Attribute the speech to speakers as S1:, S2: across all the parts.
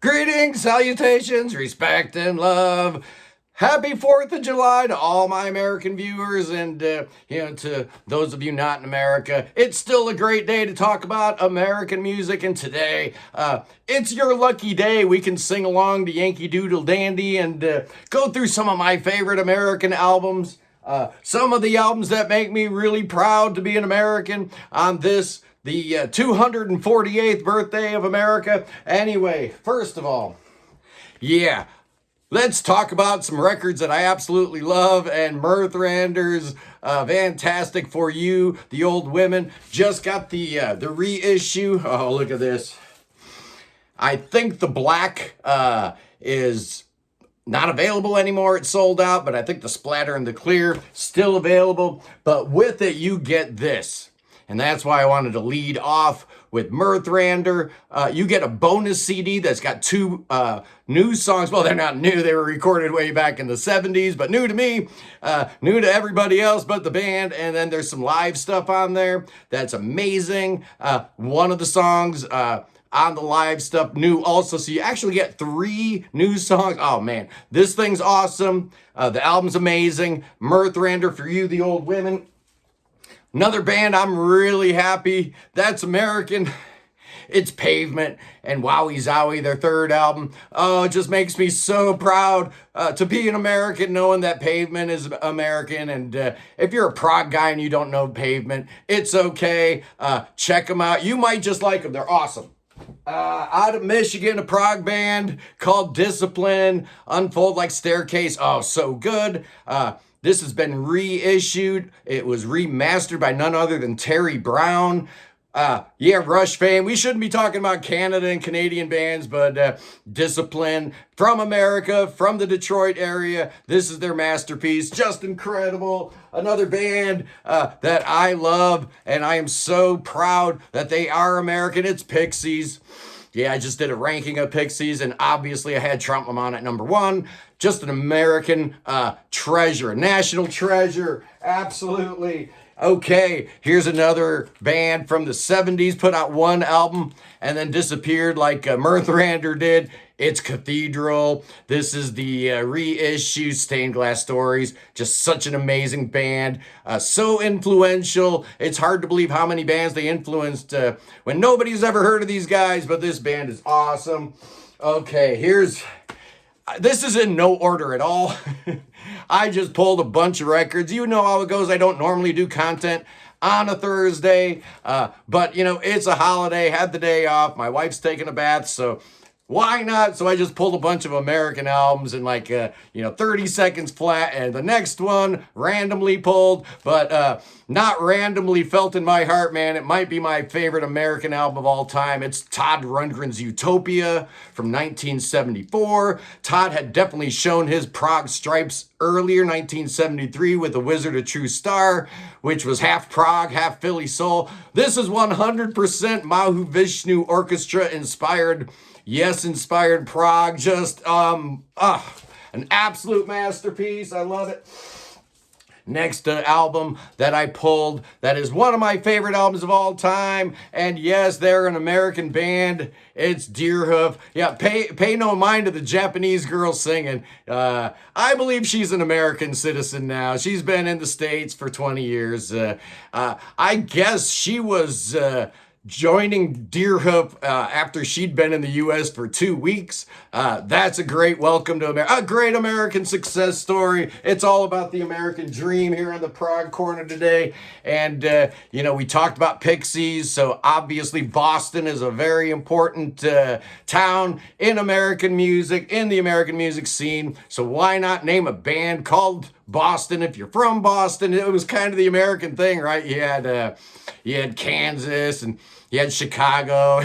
S1: Greetings, salutations, respect, and love. Happy 4th of July to all my American viewers and, to those of you not in America. It's still a great day to talk about American music, and today, it's your lucky day. We can sing along to Yankee Doodle Dandy and go through some of my favorite American albums. Some of the albums that make me really proud to be an American on this the 248th birthday of America. Anyway, first of all, yeah, let's talk about some records that I absolutely love. And Mirth Rander's Fantastic for You, The Old Women, just got the reissue. Oh, look at this. I think the black is not available anymore. It's sold out, but I think the splatter and the clear still available. But with it, you get this. And that's why I wanted to lead off with Mirth Rander. You get a bonus CD that's got two new songs. Well, they're not new. They were recorded way back in the 70s, but new to me, new to everybody else but the band. And then there's some live stuff on there that's amazing. One of the songs on the live stuff new also, so you actually get 3 new songs. Oh man, this thing's awesome. The album's amazing. Mirth Rander, For You, The Old Women. Another band I'm really happy that's American, it's Pavement and Wowie Zowie, their 3rd album. Oh, it just makes me so proud to be an American, knowing that Pavement is American. And if you're a Prague guy and you don't know Pavement, it's okay. Check them out. You might just like them. They're awesome. Out of Michigan, a prog band called Discipline, Unfold Like Staircase. Oh, so good. This has been reissued. It was remastered by none other than Terry Brown. Rush fame. We shouldn't be talking about Canada and Canadian bands, but Discipline from America, from the Detroit area. This is their masterpiece. Just incredible. Another band that I love, and I am so proud that they are American. It's Pixies. Yeah, I just did a ranking of Pixies, and obviously I had Trump on at number 1. Just an American treasure, a national treasure, absolutely. Okay, here's another band from the 70s, put out 1 album and then disappeared like Mirth Rander did. It's Cathedral. This is the reissue, Stained Glass Stories. Just such an amazing band. So influential. It's hard to believe how many bands they influenced when nobody's ever heard of these guys, but this band is awesome. Okay, this is in no order at all. I just pulled a bunch of records. You know how it goes. I don't normally do content on a Thursday, but it's a holiday, had the day off. My wife's taking a bath, so why not? So I just pulled a bunch of American albums in 30 seconds flat, and the next one randomly pulled, but not randomly felt in my heart, man. It might be my favorite American album of all time. It's Todd Rundgren's Utopia from 1974. Todd had definitely shown his Prague stripes earlier, 1973, with The Wizard of True Star, which was half Prague, half Philly soul. This is 100% Mahavishnu Orchestra inspired. Yes, inspired Prague. Just an absolute masterpiece. I love it. Next album that I pulled, that is one of my favorite albums of all time. And yes, they're an American band. It's Deerhoof. Yeah, pay no mind to the Japanese girl singing. I believe she's an American citizen now. She's been in the States for 20 years. I guess she was joining Deerhoof after she'd been in the U.S. for 2 weeks. That's a great welcome to America. A great American success story. It's all about the American dream here on the Prague Corner today. And, we talked about Pixies, so obviously Boston is a very important town in American music, in the American music scene. So why not name a band called Boston if you're from Boston? It was kind of the American thing, right? You had Kansas and you had Chicago,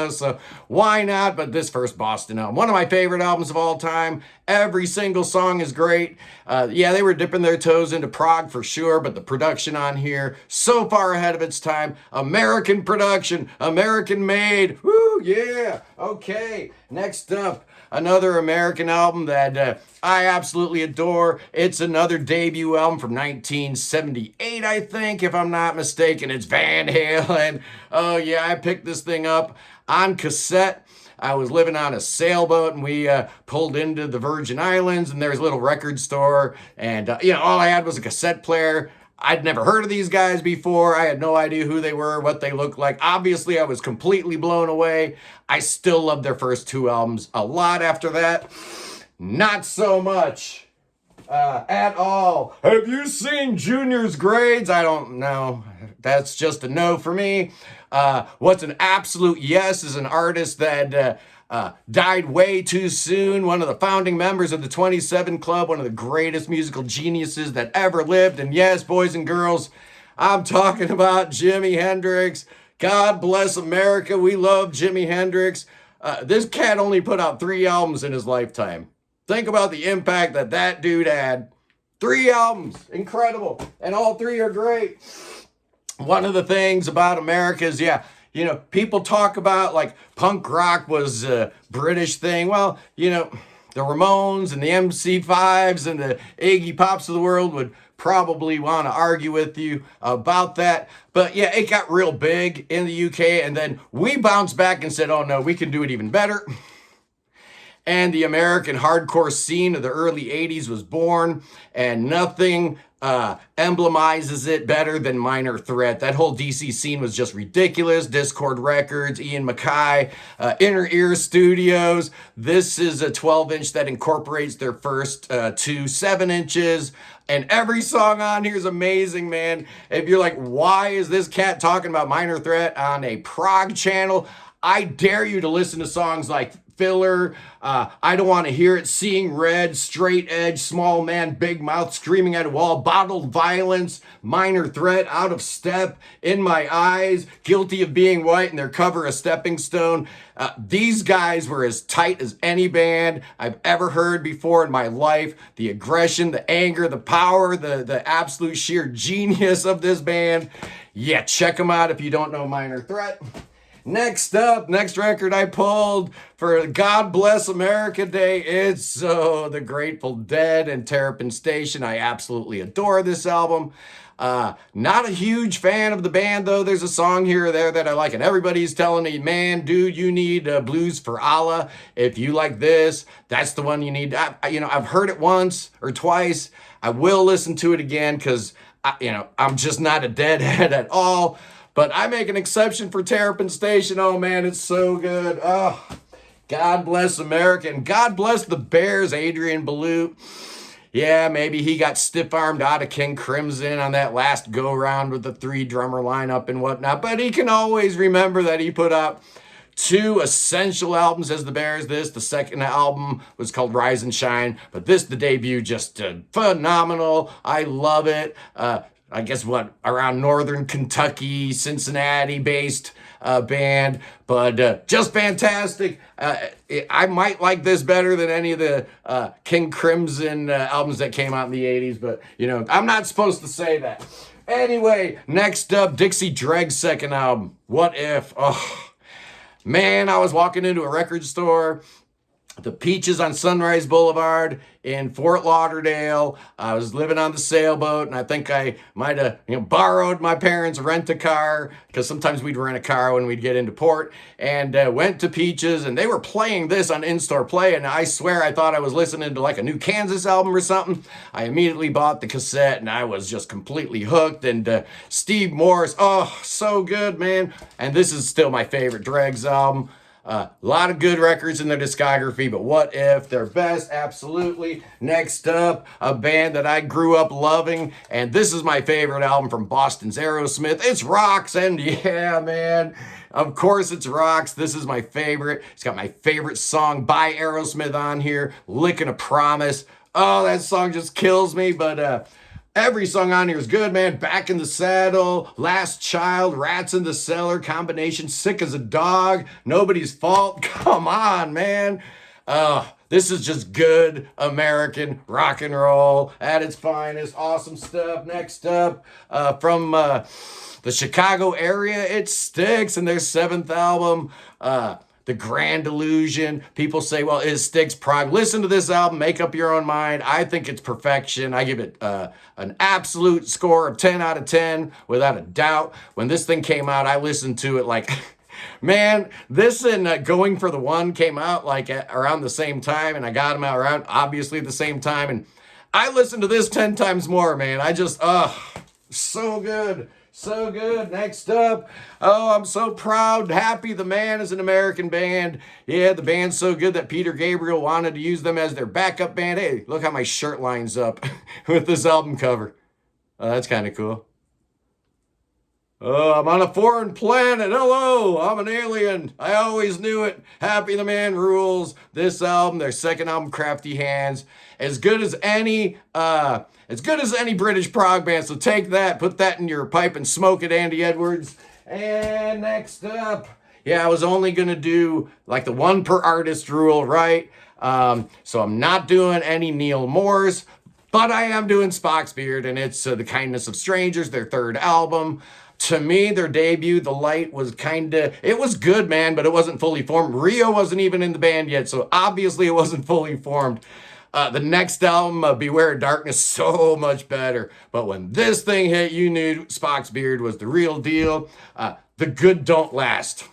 S1: so why not? But this first Boston album, one of my favorite albums of all time. Every single song is great. They were dipping their toes into Prague for sure, but the production on here, so far ahead of its time. American production, American made. Woo, yeah. Okay, next up, another American album that I absolutely adore. It's another debut album from 1978, I think, if I'm not mistaken. It's Van Halen. Oh, yeah, I picked this thing up on cassette. I was living on a sailboat, and we pulled into the Virgin Islands, and there was a little record store, and all I had was a cassette player. I'd never heard of these guys before. I had no idea who they were, what they looked like. Obviously, I was completely blown away. I still loved their first two albums a lot after that. Not so much at all. Have you seen Junior's Grades? I don't know. That's just a no for me. What's an absolute yes is an artist that died way too soon. One of the founding members of the 27 Club, one of the greatest musical geniuses that ever lived. And yes, boys and girls, I'm talking about Jimi Hendrix. God bless America. We love Jimi Hendrix. This cat only put out 3 albums in his lifetime. Think about the impact that dude had. 3 albums. Incredible. And all 3 are great. One of the things about America is, people talk about like punk rock was a British thing. Well, the Ramones and the MC5s and the Iggy Pops of the world would probably want to argue with you about that. But yeah, it got real big in the UK, and then we bounced back and said, oh no, we can do it even better. And the American hardcore scene of the early 80s was born, and nothing emblemizes it better than Minor Threat. That whole DC scene was just ridiculous. Discord Records, Ian MacKaye, Inner Ear Studios. This is a 12-inch that incorporates their first 2 7-inches. And every song on here is amazing, man. If you're like, why is this cat talking about Minor Threat on a Prague channel? I dare you to listen to songs like Filler, I Don't Want to Hear It, Seeing Red, Straight Edge, Small Man, Big Mouth, Screaming at a Wall, Bottled Violence, Minor Threat, Out of Step, In My Eyes, Guilty of Being White, and their cover, A Stepping Stone. These guys were as tight as any band I've ever heard before in my life. The aggression, the anger, the power, the absolute sheer genius of this band. Yeah, check them out if you don't know Minor Threat. Next record I pulled for God Bless America Day, it's the Grateful Dead and Terrapin Station. I absolutely adore this album. Not a huge fan of the band, though. There's a song here or there that I like, and everybody's telling me, man, dude, you need Blues for Allah. If you like this, that's the one you need. I've heard it once or twice. I will listen to it again because, I'm just not a Deadhead at all. But I make an exception for Terrapin Station. Oh, man, it's so good. Oh, God bless America. And God bless the Bears, Adrian Belew. Yeah, maybe he got stiff-armed out of King Crimson on that last go-round with the 3-drummer lineup and whatnot. But he can always remember that he put out 2 essential albums as the Bears. The second album was called Rise and Shine. But the debut, just phenomenal. I love it. I guess around Northern Kentucky, Cincinnati-based band, but just fantastic. I might like this better than any of the King Crimson albums that came out in the 80s, but, I'm not supposed to say that. Anyway, next up, Dixie Drive's second album, What If? Oh, man, I was walking into a record store, the Peaches on Sunrise Boulevard in Fort Lauderdale. I was living on the sailboat, and I think I might have borrowed my parents' rent-a-car, because sometimes we'd rent a car when we'd get into port, and went to Peaches, and they were playing this on in-store play, and I swear I thought I was listening to like a New Kansas album or something. I immediately bought the cassette, and I was just completely hooked. And Steve Morse, oh, so good, man. And this is still my favorite Dregs album. A lot of good records in their discography, but What If, their best, absolutely. Next up, a band that I grew up loving, and this is my favorite album from Boston's Aerosmith. It's Rocks, and yeah, man, of course it's Rocks. This is my favorite. It's got my favorite song by Aerosmith on here, Lickin' a Promise. Oh, that song just kills me, but every song on here is good, man. Back in the Saddle, Last Child, Rats in the Cellar, combination, Sick as a Dog, Nobody's Fault. Come on, man. This is just good American rock and roll at its finest. Awesome stuff. Next up, from the Chicago area, it's Styx and their 7th album, The Grand Illusion. People say, well, is Styx Prague? Listen to this album, make up your own mind. I think it's perfection. I give it an absolute score of 10 out of 10, without a doubt. When this thing came out, I listened to it like Man, this and Going for the One came out like around the same time, and I got them out around obviously the same time, and I listened to this 10 times more, man. I just, so good. So good. Next up, oh, I'm so proud. Happy the Man is an American band. Yeah, the band's so good that Peter Gabriel wanted to use them as their backup band. Hey, look how my shirt lines up with this album cover. Oh, that's kind of cool. Oh, I'm on a foreign planet. Hello, I'm an alien. I always knew it. Happy the Man rules. This album, their second album, Crafty Hands, as good as any British prog band. So take that, put that in your pipe and smoke it, Andy Edwards. And next up, yeah, I was only gonna do like the one per artist rule, right? So I'm not doing any Neil Moore's, but I am doing Spock's Beard, and it's The Kindness of Strangers, their third album. To me, their debut, The Light, was it was good, man, but it wasn't fully formed. Rio wasn't even in the band yet, so obviously it wasn't fully formed. The next album, Beware of Darkness, so much better. But when this thing hit, you knew Spock's Beard was the real deal. The Good Don't Last.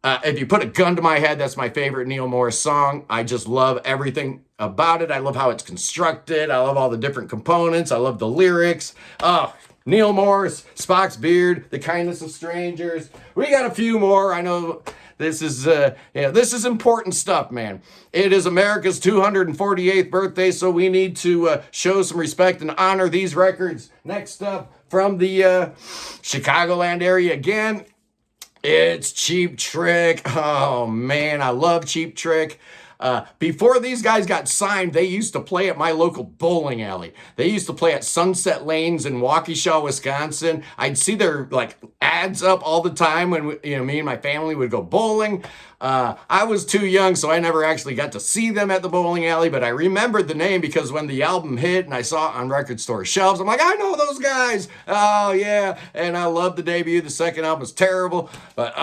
S1: If you put a gun to my head, that's my favorite Neil Morris song. I just love everything about it. I love how it's constructed. I love all the different components. I love the lyrics. Oh, Neil Morris, Spock's Beard, The Kindness of Strangers. We got a few more. I know this is important stuff, man. It is America's 248th birthday, so we need to show some respect and honor these records. Next up, from the Chicagoland area again, it's Cheap Trick. Oh, man, I love Cheap Trick. Before these guys got signed, they used to play at my local bowling alley. They used to play at Sunset Lanes in Waukesha, Wisconsin. I'd see their ads up all the time when me and my family would go bowling. I was too young, so I never actually got to see them at the bowling alley, but I remembered the name because when the album hit and I saw it on record store shelves, I'm like, I know those guys. Oh, yeah. And I love the debut. The second album was terrible, but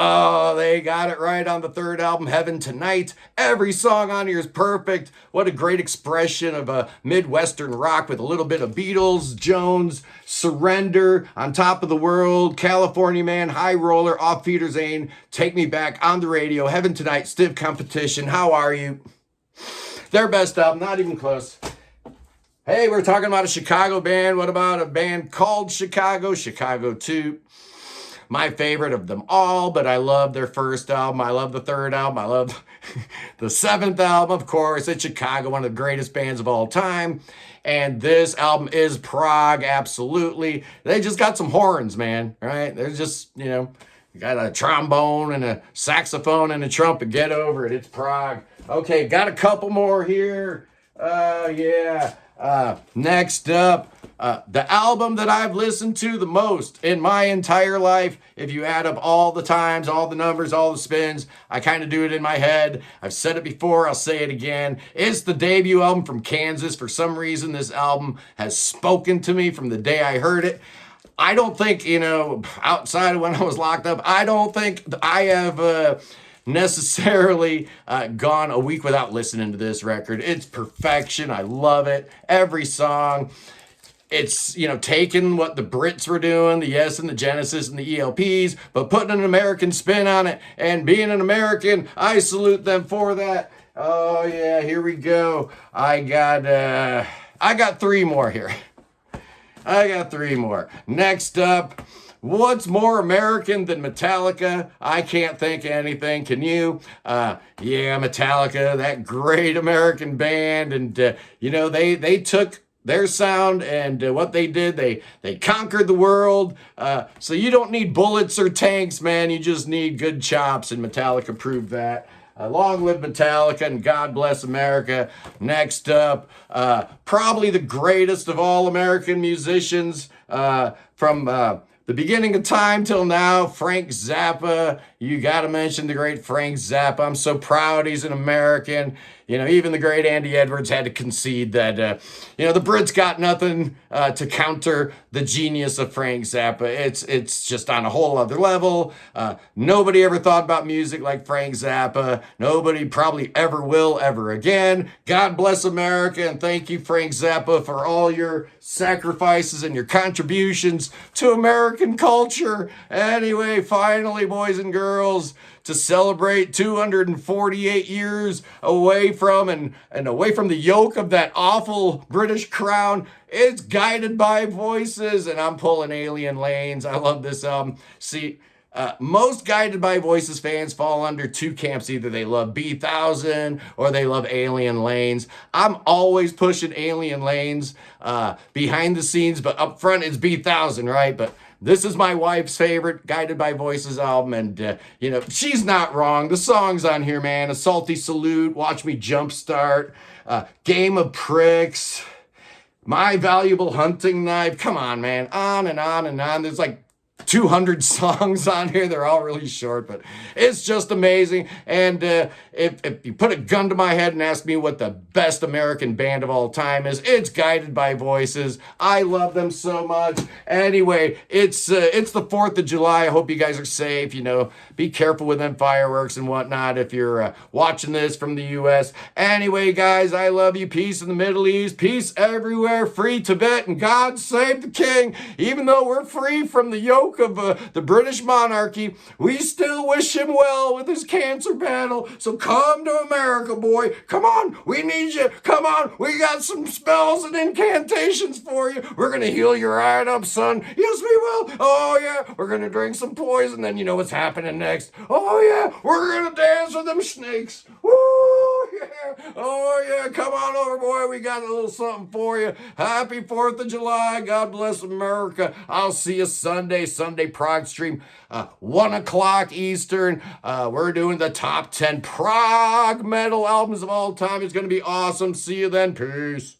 S1: they got it right on the third album, Heaven Tonight. Every song on here is perfect. What a great expression of a Midwestern rock with a little bit of Beatles, Jones, Surrender, On Top of the World, California Man, High Roller, Off Peter's Ain, Take Me Back, On the Radio, Heaven Tonight, Stiff Competition, How Are You? Their best album, not even close. Hey, we're talking about a Chicago band. What about a band called Chicago? Chicago 2. My favorite of them all, but I love their first album. I love the third album. I love the seventh album, of course. It's Chicago, one of the greatest bands of all time. And this album is Prague, absolutely. They just got some horns, man, right? They're just, you got a trombone and a saxophone and a trumpet. Get over it. It's Prague. Okay, got a couple more here. Next up, the album that I've listened to the most in my entire life, if you add up all the times, all the numbers, all the spins, I kind of do it in my head. I've said it before, I'll say it again. It's the debut album from Kansas. For some reason, this album has spoken to me from the day I heard it. I don't think, outside of when I was locked up, I don't think I have necessarily gone a week without listening to this record. It's perfection. I love it. Every song. It's, taking what the Brits were doing, the Yes and the Genesis and the ELPs, but putting an American spin on it. And being an American, I salute them for that. Oh, yeah, here we go. I got three more here. I got three more. Next up, what's more American than Metallica? I can't think of anything. Can you? Metallica, that great American band. And, they took their sound and what they did, they conquered the world. So you don't need bullets or tanks, man. You just need good chops, and Metallica proved that. Long live Metallica and God bless America. Next up, probably the greatest of all American musicians from the beginning of time till now, Frank Zappa. You got to mention the great Frank Zappa. I'm so proud he's an American. Even the great Andy Edwards had to concede that, the Brits got nothing to counter the genius of Frank Zappa. It's just on a whole other level. Nobody ever thought about music like Frank Zappa. Nobody probably ever will ever again. God bless America, and thank you, Frank Zappa, for all your sacrifices and your contributions to American American culture. Anyway, finally, boys and girls, to celebrate 248 years away from and away from the yoke of that awful British crown. It's Guided by Voices, and I'm pulling Alien Lanes. I love this album. See, most Guided by Voices fans fall under two camps. Either they love B1000 or they love Alien Lanes. I'm always pushing Alien Lanes behind the scenes, but up front it's B1000, right? But this is my wife's favorite Guided by Voices album, and, she's not wrong. The songs on here, man, A Salty Salute, Watch Me Jumpstart, Game of Pricks, My Valuable Hunting Knife. Come on, man, on and on and on. There's like 200 songs on here. They're all really short, but it's just amazing. And if you put a gun to my head and ask me what the best American band of all time is, it's Guided by Voices. I love them so much. Anyway, it's the 4th of July. I hope you guys are safe. Be careful with them fireworks and whatnot if you're watching this from the U.S. Anyway, guys, I love you. Peace in the Middle East. Peace everywhere. Free Tibet, and God save the king. Even though we're free from the yoke of the British monarchy, we still wish him well with his cancer battle. So come to America, boy. Come on, we need you. Come on, we got some spells and incantations for you. We're gonna heal you right up, son. Yes, we will. Oh yeah, we're gonna drink some poison. Then you know what's happening next. Oh yeah, we're gonna dance with them snakes. Woo yeah. Oh yeah, come on over, boy. We got a little something for you. Happy 4th of July. God bless America. I'll see you Sunday Prague stream, 1 o'clock Eastern. We're doing the top 10 Prague metal albums of all time. It's going to be awesome. See you then. Peace.